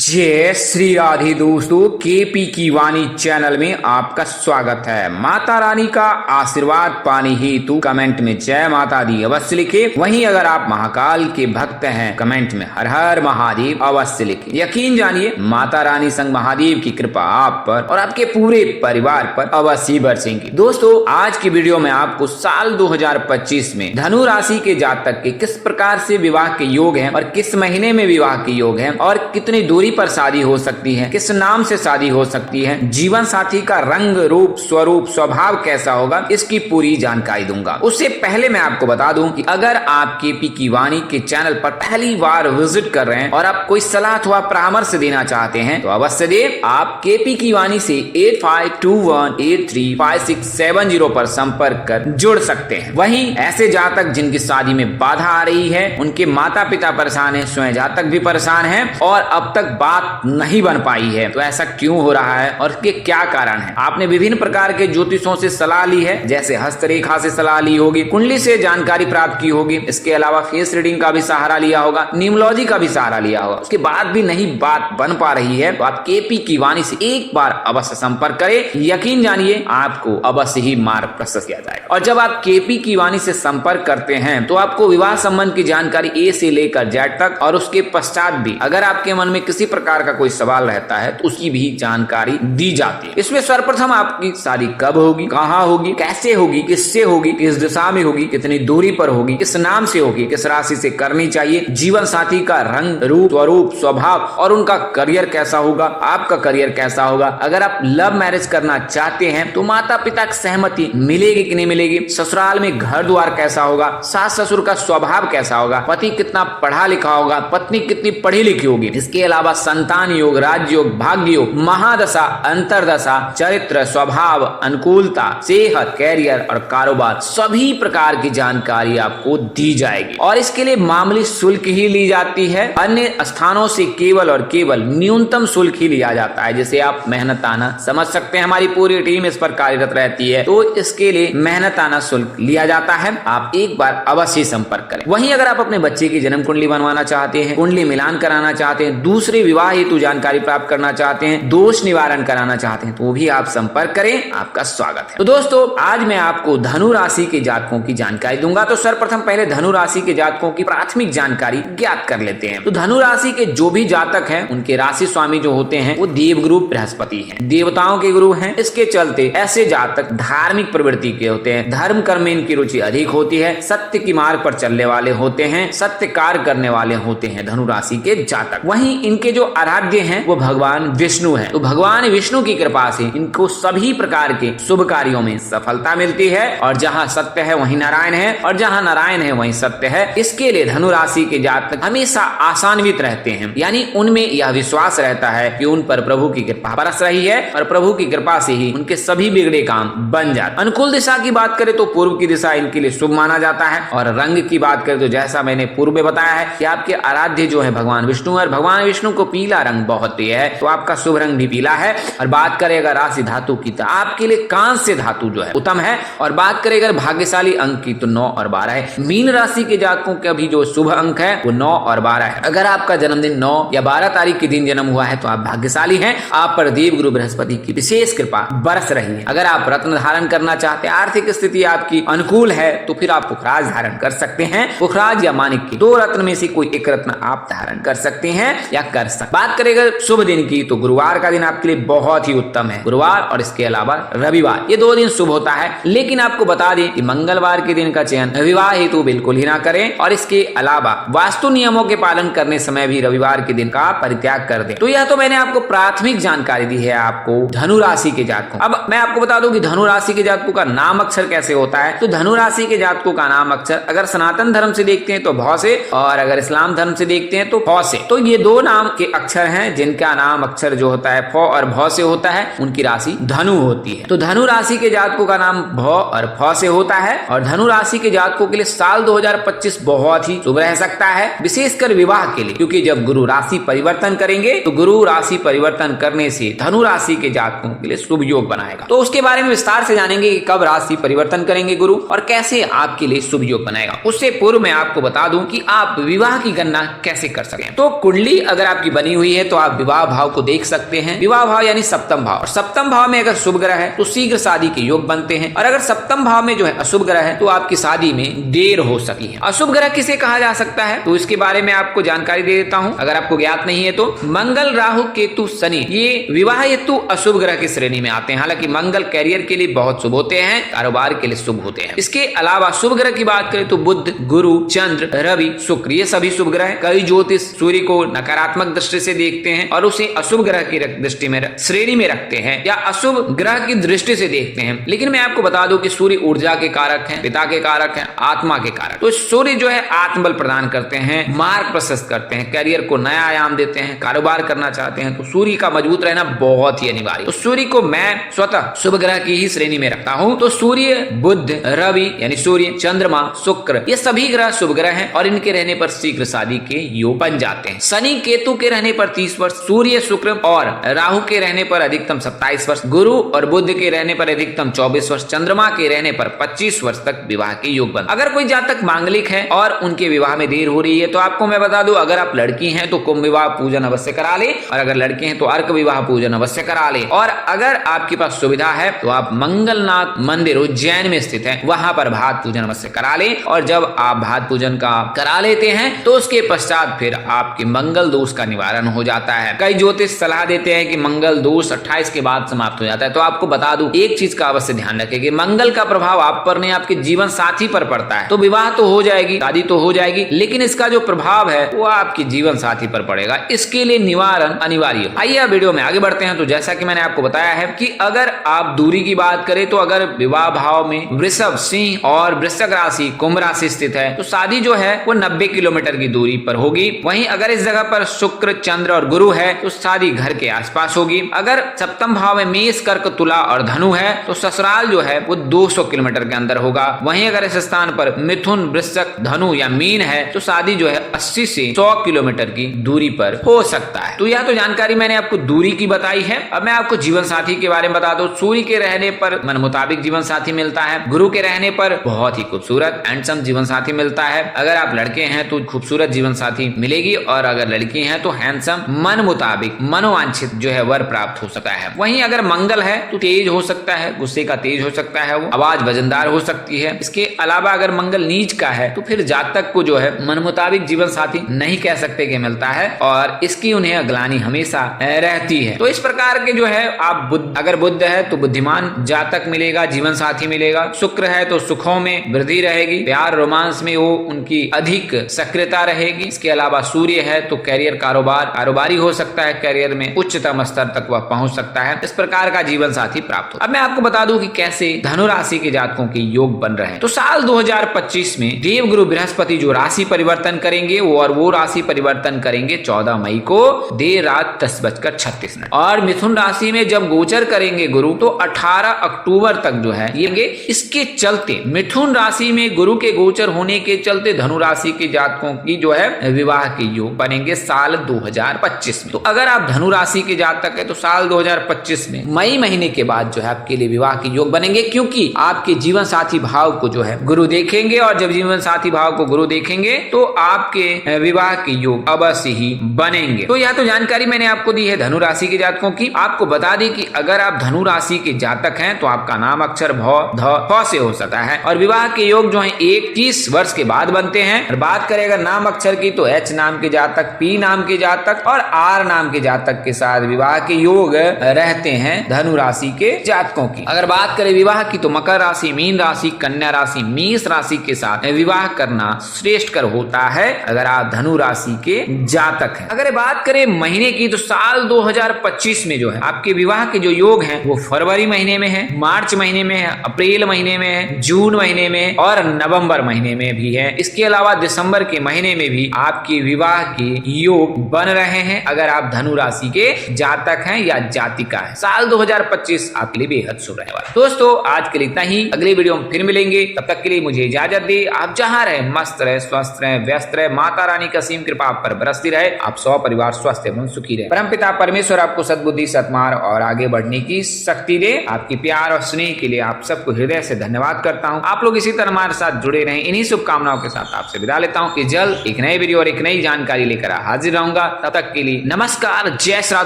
जय श्री राधे दोस्तों, केपी की वाणी चैनल में आपका स्वागत है। माता रानी का आशीर्वाद पाने हेतु कमेंट में जय माता दी अवश्य लिखे। वहीं अगर आप महाकाल के भक्त हैं, कमेंट में हर हर महादेव अवश्य लिखे। यकीन जानिए माता रानी संग महादेव की कृपा आप पर और आपके पूरे परिवार पर अवश्य बरसेंगी। दोस्तों, आज की वीडियो में आपको साल 2025 में धनु राशि के जातक के किस प्रकार से विवाह के योग हैं और किस महीने में विवाह के योग हैं और कितनी दूरी पर शादी हो सकती है, किस नाम से शादी हो सकती है, जीवन साथी का रंग रूप स्वरूप स्वभाव कैसा होगा, इसकी पूरी जानकारी दूंगा। उससे पहले मैं आपको बता दूं कि अगर आप केपी की वाणी के चैनल पर पहली बार विजिट कर रहे हैं और आप कोई सलाह अथवा परामर्श देना चाहते हैं तो अवश्य दे। आप केपी की वाणी से 8521835670 पर संपर्क कर जुड़ सकते हैं। वहीं ऐसे जातक जिनकी शादी में बाधा आ रही है, उनके माता पिता परेशान है, स्वयं जातक भी परेशान है और अब तक बात नहीं बन पाई है, तो ऐसा क्यों हो रहा है और इसके क्या कारण है। आपने विभिन्न प्रकार के ज्योतिषों से सलाह ली है, जैसे हस्तरेखा से सलाह ली होगी, कुंडली से जानकारी प्राप्त की होगी, इसके अलावा फेस रीडिंग का भी सहारा लिया होगा, न्यूमरोलॉजी का भी सहारा लिया होगा, उसके बाद भी नहीं बात बन पा रही है, तो आप केपी की वाणी से एक बार अवश्य संपर्क करें। यकीन जानिए आपको अवश्य ही मार्ग प्रशस्त किया जाएगा। और जब आप केपी की वाणी से संपर्क करते हैं तो आपको विवाह संबंध की जानकारी ए से लेकर जेड तक और उसके पश्चात भी अगर आपके मन में किसी प्रकार का कोई सवाल रहता है तो उसकी भी जानकारी दी जाती है। इसमें सर्वप्रथम आपकी शादी कब होगी, कहाँ होगी, कैसे होगी, किससे होगी, किस दिशा में होगी, कितनी दूरी पर होगी, किस नाम से होगी, किस राशि से करनी चाहिए, जीवन साथी का रंग रूप स्वरूप स्वभाव और उनका करियर कैसा होगा, आपका करियर कैसा होगा, अगर आप लव मैरिज करना चाहते हैं तो माता पिता की सहमति मिलेगी कि नहीं मिलेगी, ससुराल में घर द्वार कैसा होगा, सास ससुर का स्वभाव कैसा होगा, पति कितना पढ़ा लिखा होगा, पत्नी कितनी पढ़ी लिखी होगी, इसके अलावा संतान योग, राज्य योग, भाग्य योग, महादशा, अंतरदशा, चरित्र, स्वभाव, अनुकूलता, सेहत, कैरियर और कारोबार, सभी प्रकार की जानकारी आपको दी जाएगी और इसके लिए मामूली शुल्क ही ली जाती है। अन्य स्थानों से केवल और केवल न्यूनतम शुल्क ही लिया जाता है। जैसे आप मेहनताना समझ सकते हैं, हमारी पूरी टीम इस पर कार्यरत रहती है, तो इसके लिए मेहनताना शुल्क लिया जाता है। आप एक बार अवश्य संपर्क करें। वहीं अगर आप अपने बच्चे की जन्म कुंडली बनवाना चाहते हैं, कुंडली मिलान कराना चाहते हैं, दूसरे विवाह हेतु जानकारी प्राप्त करना चाहते हैं, दोष निवारण कराना चाहते हैं, तो भी आप संपर्क करें। आपका स्वागत है। तो दोस्तों, आज मैं आपको धनु राशि के जातकों की जानकारी दूंगा। तो सर्वप्रथम पहले धनु राशि के जातकों की प्राथमिक जानकारी ज्ञात कर लेते हैं। तो धनु राशि के जो भी जातक हैं, उनके राशि स्वामी जो होते हैं वो देवगुरु बृहस्पति हैं, देवताओं के गुरु हैं। इसके चलते ऐसे जातक धार्मिक प्रवृत्ति के होते हैं, धर्म कर्म में इनकी रुचि अधिक होती है, सत्य की मार्ग पर चलने वाले होते हैं, सत्य कार्य करने वाले होते हैं धनु राशि के जातक। वहीं इनके जो आराध्य हैं वो भगवान विष्णु है। तो भगवान विष्णु की कृपा से इनको सभी प्रकार के शुभ कार्यों में सफलता मिलती है और जहाँ सत्य है वहीं नारायण है और जहाँ नारायण है वहीं सत्य है। इसके लिए धनु राशि के जातक हमेशा आशान्वित रहते हैं, यानी उनमें यह विश्वास रहता है कि उन पर प्रभु की कृपा बरस रही है और प्रभु की कृपा से ही उनके सभी बिगड़े काम बन जाते। अनुकूल दिशा की बात करें तो पूर्व की दिशा इनके लिए शुभ माना जाता है और रंग की बात करें तो जैसा मैंने पूर्व में बताया है कि आपके आराध्य जो है भगवान विष्णु और भगवान विष्णु को पीला रंग बहुत प्रिय है, तो आपका शुभ रंग भी पीला है। और बात करें अगर राशि धातु की तो आपके लिए कांस्य धातु जो है उत्तम है। और बात करें अगर भाग्यशाली अंक की तो 9 और 12 है। मीन राशि के जातकों का भी जो शुभ अंक है वो 9 और 12 है। अगर आपका जन्मदिन 9 या 12 तारीख के दिन जन्म हुआ है तो आप भाग्यशाली हैं, आप पर देवगुरु बृहस्पति की विशेष कृपा बरस रही है। अगर आप रत्न धारण करना चाहते हैं, आर्थिक स्थिति आपकी अनुकूल है, तो फिर आप पुखराज धारण कर सकते हैं। पुखराज या माणिक के 2 रत्न में से कोई एक रत्न आप धारण कर सकते हैं या कर सकते। बात करेगा शुभ दिन की तो गुरुवार का दिन आपके लिए बहुत ही उत्तम है। गुरुवार और इसके अलावा रविवार, ये 2 दिन शुभ होता है। लेकिन आपको बता दें कि मंगलवार के दिन का चयन विवाह हेतु बिल्कुल ही ना करें और इसके अलावा वास्तु नियमों के पालन करने समय भी रविवार के दिन का परित्याग कर दें। तो यह तो मैंने आपको प्राथमिक जानकारी दी है आपको धनु राशि के जातकों। अब मैं आपको बता दूं कि धनु राशि के जातकों का नाम अक्षर कैसे होता है। तो धनु राशि के जातकों का नाम अक्षर अगर सनातन धर्म से देखते हैं तो भ से और अगर इस्लाम धर्म से देखते हैं तो फ से। तो ये 2 नाम के अक्षर हैं जिनका नाम अक्षर जो होता है फ और भ से होता है, उनकी राशि धनु होती है। तो धनु राशि के जातकों का नाम भ और फ से होता है और धनु राशि के जातकों के लिए साल 2025 बहुत ही शुभ रह सकता है, विशेषकर विवाह के लिए, क्योंकि जब गुरु राशि परिवर्तन करेंगे तो गुरु राशि परिवर्तन करने से धनु राशि के जातकों के लिए शुभ योग बनाएगा। तो उसके बारे में विस्तार से जानेंगे कि कब राशि परिवर्तन करेंगे गुरु और कैसे आपके लिए शुभ योग बनाएगा। उससे पूर्व मैं आपको बता दूं कि आप विवाह की गणना कैसे कर सकते हैं। तो कुंडली अगर आपकी बनी हुई है तो आप विवाह भाव को देख सकते हैं। विवाह भाव यानी सप्तम भाव, और सप्तम भाव में अगर शुभ ग्रह है तो शीघ्र शादी के योग बनते हैं, और अगर सप्तम भाव में जो है अशुभ ग्रह है तो आपकी शादी में देर हो सकती है। अशुभ ग्रह किसे कहा जा सकता है तो इसके बारे में आपको जानकारी दे देता हूं, अगर आपको ज्ञात नहीं है तो मंगल, राहु, केतु, शनि ये विवाह हेतु अशुभ ग्रह की श्रेणी में आते हैं। हालांकि मंगल कैरियर के लिए बहुत शुभ होते हैं, कारोबार के लिए शुभ होते हैं। इसके अलावा शुभ ग्रह की बात करें तो बुध, गुरु, चंद्र, रवि, शुक्र ये सभी शुभ ग्रह हैं। कई ज्योतिष सूर्य को नकारात्मक दृष्टि से देखते हैं और उसे अशुभ ग्रह की दृष्टि में श्रेणी में रखते हैं या अशुभ ग्रह की दृष्टि से देखते हैं। लेकिन मैं आपको बता दूं कि सूर्य ऊर्जा के कारक हैं, पिता के कारक हैं, आत्मा के कारक। तो सूर्य जो है आत्मबल प्रदान करते हैं, मार्ग प्रशस्त करते हैं, करियर को नया आयाम देते हैं, कारोबार करना चाहते हैं तो सूर्य का मजबूत रहना बहुत ही अनिवार्य। तो सूर्य को मैं स्वतः शुभ ग्रह की ही श्रेणी में रखता हूं। तो सूर्य, बुध, रवि यानी सूर्य, चंद्रमा, शुक्र ये सभी ग्रह शुभ ग्रह हैं और इनके रहने पर शीघ्र शादी के योग बन जाते हैं। शनि, केतु के रहने पर 30 वर्ष, सूर्य, शुक्र और राहु के रहने पर अधिकतम 27 वर्ष, गुरु और बुध के रहने पर अधिकतम 24 वर्ष, चंद्रमा के रहने पर 25 वर्ष तक विवाह के योग बन। अगर कोई जातक मांगलिक है और उनके विवाह में देर हो रही है तो आपको मैं बता दूं, अगर आप लड़की हैं तो कुंभ विवाह पूजन अवश्य करा ले, और अगर लड़के हैं तो अर्क विवाह पूजन अवश्य करा ले। और अगर आपके पास सुविधा है तो आप मंगलनाथ मंदिर उज्जैन में स्थित है वहां पर भात पूजन अवश्य करा ले। और जब आप भात पूजन का करा लेते हैं तो उसके पश्चात फिर आपके मंगल दोष का निवारण हो जाता है। कई ज्योतिष सलाह देते हैं कि मंगल दोष 28 के बाद समाप्त हो जाता है। तो आपको बता दूं एक चीज का अवश्य ध्यान रखें कि मंगल का प्रभाव आप पर नहीं आपके जीवन साथी पर पड़ता है। तो विवाह तो हो जाएगी, शादी तो हो जाएगी, लेकिन इसका जो प्रभाव है वो आपके जीवन साथी पर पड़ेगा। इसके लिए निवारण अनिवार्य। आइए अब वीडियो में आगे बढ़ते हैं। तो जैसा कि मैंने आपको बताया है कि अगर आप दूरी की बात करें तो अगर विवाह भाव में वृषभ, सिंह और वृश्चिक राशि, कुंभ राशि स्थित है तो शादी जो है वो 90 किलोमीटर की दूरी पर होगी। वहीं अगर इस जगह पर शुक्र, चंद्र और गुरु है तो शादी घर के आसपास होगी। अगर सप्तम भाव में मेष, कर्क, तुला और धनु है तो ससुराल जो है वो 200 किलोमीटर के अंदर होगा। वहीं अगर इस स्थान पर मिथुन, वृश्चिक, धनु या मीन है तो शादी जो है 80 से 100 किलोमीटर की दूरी पर हो सकता है। तो यह तो जानकारी मैंने आपको दूरी की बताई है। अब मैं आपको जीवन साथी के बारे में बता दूं। सूर्य के रहने पर मन मुताबिक जीवन साथी मिलता है, गुरु के रहने पर बहुत ही खूबसूरत हैंडसम जीवन साथी मिलता है। अगर आप लड़के हैं तो खूबसूरत जीवन साथी मिलेगी, और अगर लड़की हैं तो हैंडसम, मन मुताबिक, मनोवांछित जो है वर प्राप्त हो सकता है। वहीं अगर मंगल है तो तेज हो सकता है, गुस्से का तेज हो सकता है, वो आवाज वजनदार हो सकती है। इसके अलावा अगर मंगल नीच का है तो फिर जातक को जो है मन मुताबिक जीवन साथी नहीं कह सकते कि मिलता है, और इसकी उन्हें अगलानी हमेशा रहती है। तो इस प्रकार के जो है आप अगर बुध है तो बुद्धिमान जातक मिलेगा, जीवन साथी मिलेगा। शुक्र है तो सुखों में वृद्धि रहेगी, प्यार रोमांस में वो उनकी अधिक सक्रियता रहेगी। इसके अलावा सूर्य है तो कैरियर, कारोबारी हो सकता है, कैरियर में उच्चतम स्तर तक वह पहुंच सकता है। इस प्रकार का जीवन साथी प्राप्त हो। अब मैं आपको बता दूं कि कैसे धनु राशि के जातकों के योग बन रहे हैं। तो साल 2025 में देवगुरु बृहस्पति जो राशि परिवर्तन करेंगे वो राशि परिवर्तन करेंगे 14 मई को देर रात 10:36 और मिथुन राशि में जब गोचर करेंगे गुरु तो 18 अक्टूबर तक जो है ये। इसके चलते मिथुन राशि में गुरु के गोचर होने के चलते धनु राशि के जातकों की जो है विवाह के योग बनेंगे साल 2025 में। तो अगर आप धनु राशि के जातक है तो साल 2025 में मई महीने के बाद जो है आपके लिए विवाह के योग बनेंगे, क्योंकि आपके जीवन साथी भाव को जो है गुरु देखेंगे, और जब जीवन साथी भाव को गुरु देखेंगे तो आपके विवाह के योग अवश्य ही बनेंगे। तो यह तो जानकारी मैंने आपको दी है धनु राशि के जातकों की। आपको बता दें कि अगर आप धनु राशि के जातक हैं तो आपका नाम अक्षर भ, ध, फ से हो सकता है, और विवाह के योग जो है 21 वर्ष के बाद बनते हैं। और बात करें अगर नाम अक्षर की तो H नाम के जातक, P नाम के जातक और R नाम के जातक के साथ विवाह के योग रहते हैं धनु राशि के जातकों की। अगर बात करें विवाह की तो मकर राशि, मीन राशि, कन्या राशि, मेष राशि के साथ विवाह करना श्रेष्ठकर होता है अगर आप धनु राशि के जातक हैं। अगर बात करें महीने की तो साल 2025 में जो है आपके विवाह के जो योग हैं वो फरवरी महीने में है, मार्च महीने में है, अप्रैल महीने में है, जून महीने में और नवंबर महीने में भी है। इसके अलावा दिसंबर के महीने में भी आपके विवाह के योग बन रहे हैं अगर आप धनु राशि के जातक हैं या जातिका है। साल 2025 आपके लिए बेहद शुभ रहने वाला। दोस्तों आज के लिए इतना ही, अगले वीडियो में फिर मिलेंगे। तब तक के लिए मुझे इजाजत दे। आप जहां रहे मस्त रहे, स्वस्थ रहे, व्यस्त रहे, माता रानी का असीम कृपा आप पर बरसती रहे। आप सौ परिवार स्वस्थ एवं सुखी रहे। परमपिता परमेश्वर आपको सद्बुद्धि, सत्मार्ग और आगे बढ़ने की शक्ति दे। आपकी प्यार और स्नेह के लिए आप सबको हृदय से धन्यवाद करता हूँ। आप लोग इसी तरह हमारे साथ जुड़े रहें। इन्हीं शुभकामनाओं के साथ आपसे विदा लेता हूँ कि जल्द एक नए वीडियो और एक नई जानकारी लेकर हाजिर रहूंगा। होगा। तब तक के लिए नमस्कार, जय श्री राम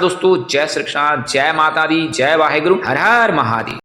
दोस्तों, जय श्री कृष्ण, जय माता दी, जय वाहेगुरु, हर हर महादेव।